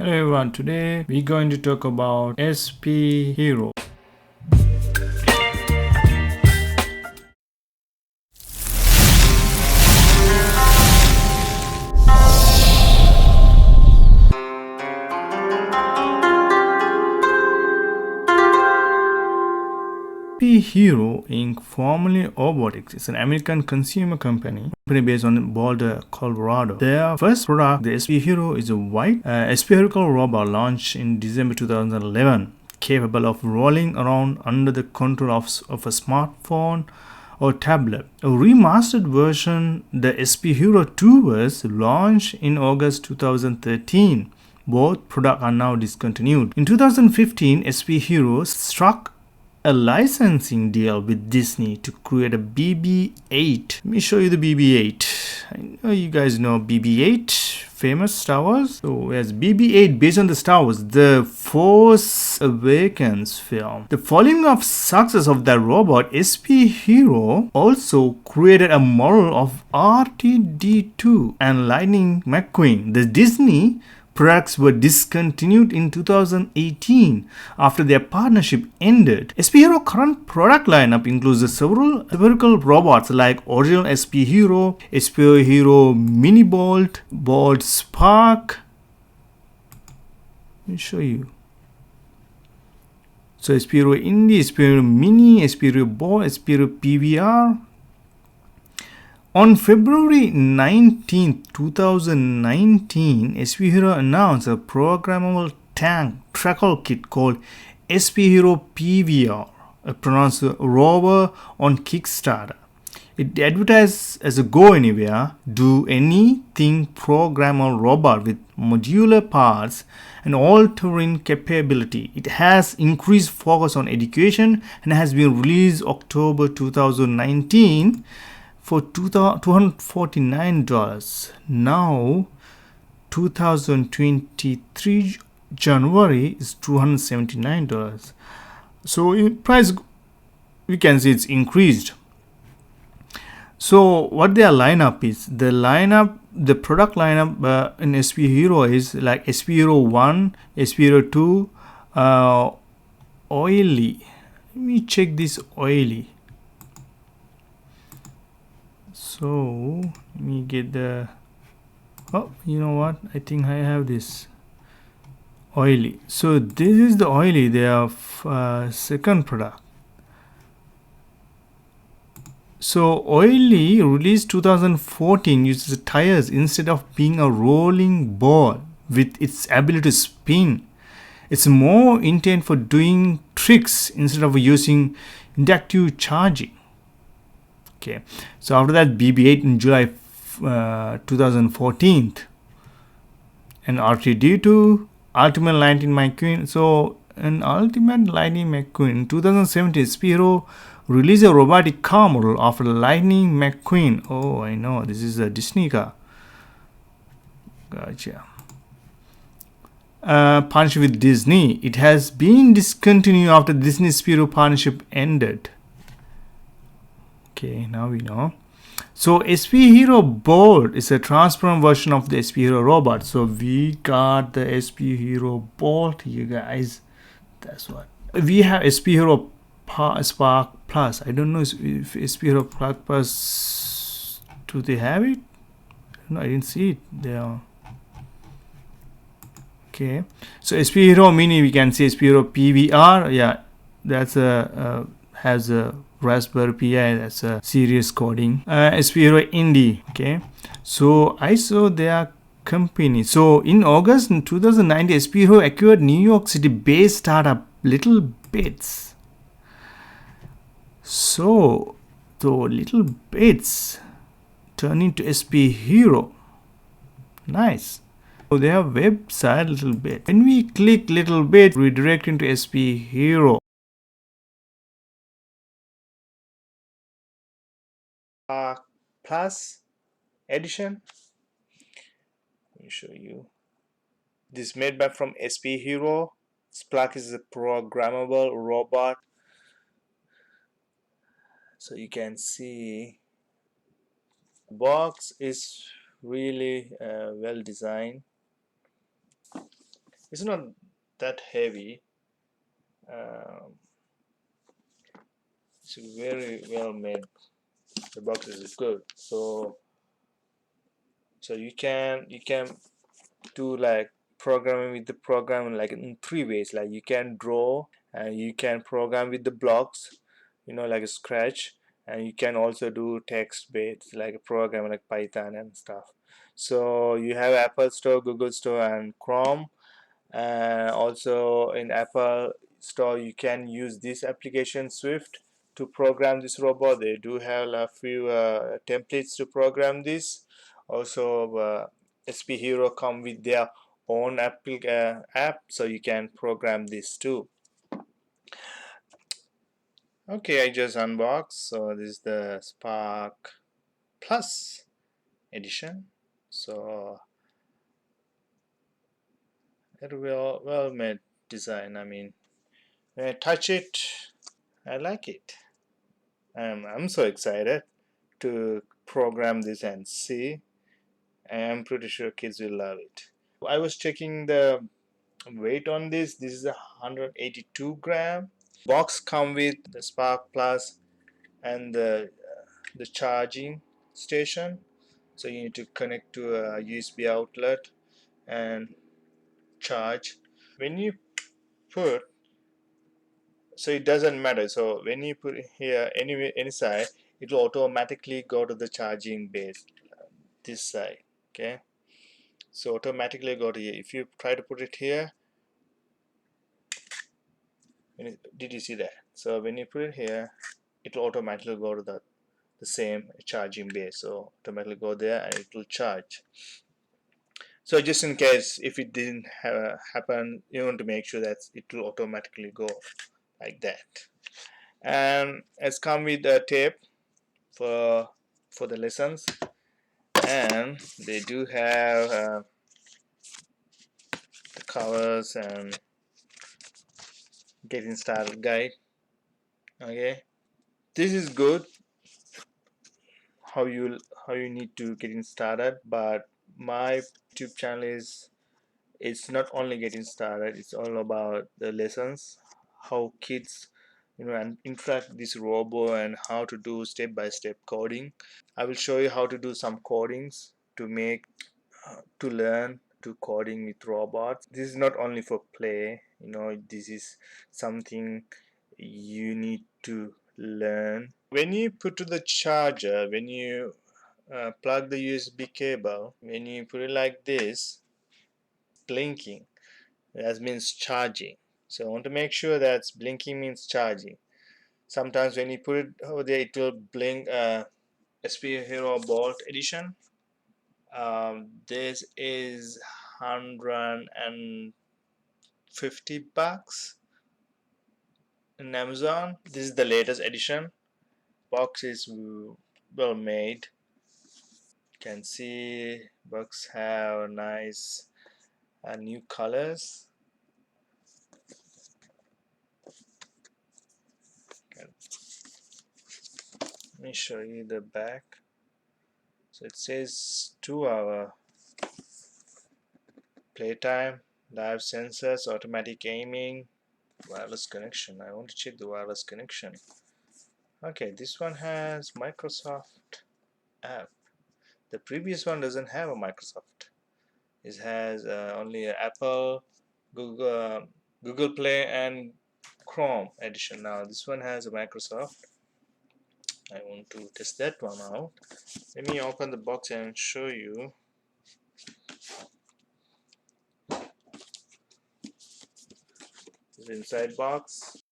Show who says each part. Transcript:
Speaker 1: Hello everyone, today we're going to talk about Sphero. Sphero Inc., formerly Orbotix, is an American consumer company based on Boulder, Colorado. Their first product, the Sphero, is a white spherical robot launched in December 2011, capable of rolling around under the control of a smartphone or tablet. A remastered version, the Sphero 2, was launched in August 2013. Both products are now discontinued. In 2015, Sphero struck a licensing deal with Disney to create a BB-8. Let me show you the BB-8. I know you guys know BB-8, famous Star Wars. So as BB-8 based on the Star Wars, the Force Awakens film. The following of success of that robot, Sphero also created a model of R2-D2 and Lightning McQueen. The Disney products were discontinued in 2018 after their partnership ended. Sphero current product lineup includes several spherical robots like original Sphero, Sphero Mini Bolt, Bolt Spark. Let me show you. So Sphero Indie, Sphero Mini, Sphero Bolt, Sphero PVR. On February 19, 2019, Sphero announced a programmable tank tracker kit called Sphero PVR, pronounced rover, on Kickstarter. It advertised as a go anywhere, do anything programmable robot with modular parts and all-terrain capability. It has increased focus on education and has been released October 2019 for $249. Now 2023 January is $279. So in price we can see it's increased. So what their lineup is, the product lineup in Sphero is like Sphero 1, Sphero 2, oily. Let me check this oily. So let me get the, oh, you know what, I think I have this oily. So this is the oily, their second product. So oily, released 2014, uses tires instead of being a rolling ball with its ability to spin. It's more intended for doing tricks instead of using inductive charging. Okay, so after that, BB-8 in July 2014, and R2-D2, Ultimate Lightning McQueen. So an Ultimate Lightning McQueen in 2017, Sphero released a robotic car model of Lightning McQueen. Oh, I know, this is a Disney car. Gotcha. Partnership with Disney. It has been discontinued after Disney Sphero partnership ended. Okay, now we know. So Sphero Bolt is a transparent version of the Sphero robot. So we got the Sphero Bolt, you guys. That's what we have. Sphero Spark Plus. I don't know if Sphero Spark Plus, do they have it? No, I didn't see it there. Okay, so Sphero Mini, we can see Sphero PVR. Yeah, that's a has a Raspberry Pi, that's a serious coding. Sphero Indie. Okay, so I saw their company. So in August 2019, Sphero acquired New York City based startup Little Bits. So Little Bits turn into Sphero. Nice. So they have website Little Bit. When we click Little Bit, redirect into Sphero. Plus edition. Let me show you. This is made by from Sphero. Spark is a programmable robot. So you can see the box is really well designed. It's not that heavy. It's very well made. The box is good. So you can do like programming with the program like in three ways. Like you can draw, and you can program with the blocks, like a Scratch, and you can also do text based like a program like Python and stuff. So you have Apple Store, Google Store, and Chrome. And also in Apple Store you can use this application Swift to program this robot. They do have a few templates to program this. Also Sphero come with their own app, so you can program this too. Okay, I just unboxed. So this is the Spark Plus edition. So it will well made design. I mean, when I touch it, I like it. I'm so excited to program this and see. I'm pretty sure kids will love it. I was checking the weight on this. This is 182 gram. Box come with the Spark Plus and the charging station. So you need to connect to a USB outlet and charge. When you put, so it doesn't matter. So when you put it here any side, it will automatically go to the charging base this side. Okay, so automatically go to here. If you try to put it here, did you see that? So when you put it here, it will automatically go to the same charging base. So automatically go there and it will charge. So just in case if it didn't happen, you want to make sure that it will automatically go like that. And it's come with a tape for the lessons, and they do have the covers and getting started guide. Okay, this is good how you need to getting started, but my YouTube channel is, it's not only getting started, it's all about the lessons, how kids and interact with this robot, and how to do step-by-step coding. I will show you how to do some codings to learn to coding with robots. This is not only for play, this is something you need to learn. When you put to the charger, when you plug the USB cable, when you put it like this, blinking, that means charging. So I want to make sure that blinking means charging. Sometimes when you put it over there, it will blink. Sphero Bolt edition. This is $150 in Amazon. This is the latest edition. Box is well made. You can see box have nice new colors. Let me show you the back. So it says 2-hour playtime, live sensors, automatic aiming, wireless connection. I want to check the wireless connection. Okay, this one has Microsoft app. The previous one doesn't have a Microsoft. It has only Apple, Google Play, and Chrome edition. Now this one has a Microsoft. I want to test that one out. Let me open the box and show you. This is inside box.